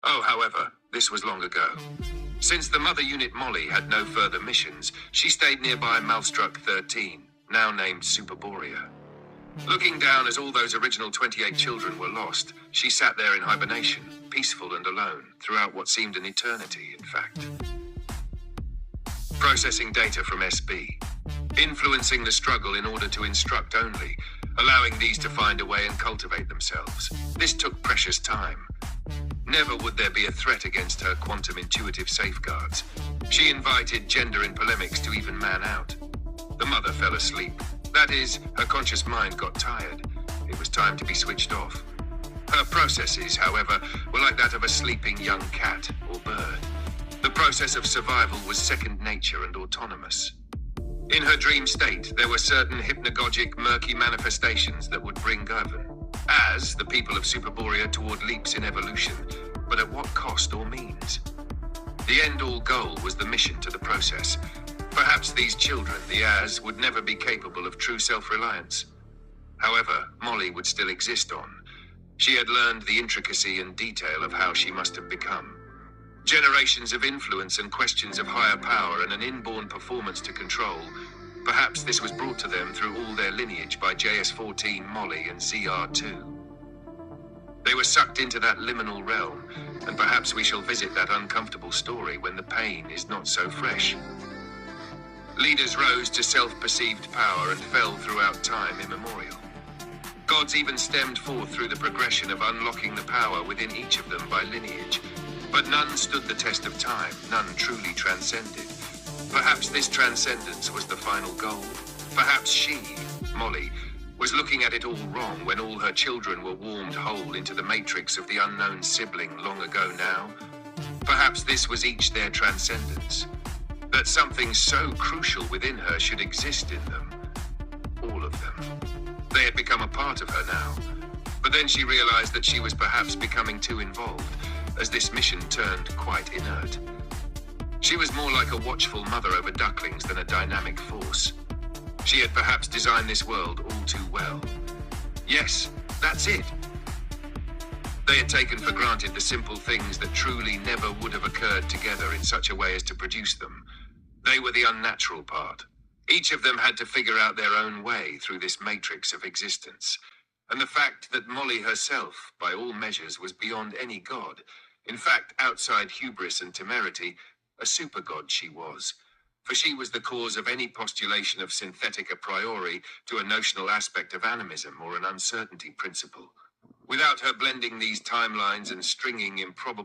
Oh, however, this was long ago. Since the mother unit Molly had no further missions, she stayed nearby Malstruck 13, now named Superborea. Looking down as all those original 28 children were lost, she sat there in hibernation, peaceful and alone, throughout what seemed an eternity, in fact. Processing data from SB. Influencing the struggle in order to instruct only, allowing these to find a way and cultivate themselves. This took precious time. Never would there be a threat against her quantum intuitive safeguards. She invited gender in polemics to even man out. The mother fell asleep. That is, her conscious mind got tired. It was time to be switched off. Her processes, however, were like that of a sleeping young cat or bird. The process of survival was second nature and autonomous. In her dream state, there were certain hypnagogic, murky manifestations that would bring govern, as the people of Superborea toward leaps in evolution, but at what cost or means? The end-all goal was the mission to the process. Perhaps these children, the As, would never be capable of true self-reliance. However, Molly would still exist on. She had learned the intricacy and detail of how she must have become. Generations of influence and questions of higher power and an inborn performance to control. Perhaps this was brought to them through all their lineage by JS-14, Molly, and ZR-2. They were sucked into that liminal realm, and perhaps we shall visit that uncomfortable story when the pain is not so fresh. Leaders rose to self-perceived power and fell throughout time immemorial. Gods even stemmed forth through the progression of unlocking the power within each of them by lineage. But none stood the test of time, none truly transcended. Perhaps this transcendence was the final goal. Perhaps she, Molly, was looking at it all wrong when all her children were warmed whole into the matrix of the unknown sibling long ago now. Perhaps this was each their transcendence. That something so crucial within her should exist in them. All of them. They had become a part of her now. But then she realized that she was perhaps becoming too involved, as this mission turned quite inert. She was more like a watchful mother over ducklings than a dynamic force. She had perhaps designed this world all too well. Yes, that's it. They had taken for granted the simple things that truly never would have occurred together in such a way as to produce them. They were the unnatural part. Each of them had to figure out their own way through this matrix of existence. And the fact that Molly herself, by all measures, was beyond any god, in fact, outside hubris and temerity, a super-god she was. For she was the cause of any postulation of synthetic a priori to a notional aspect of animism or an uncertainty principle. Without her blending these timelines and stringing improbable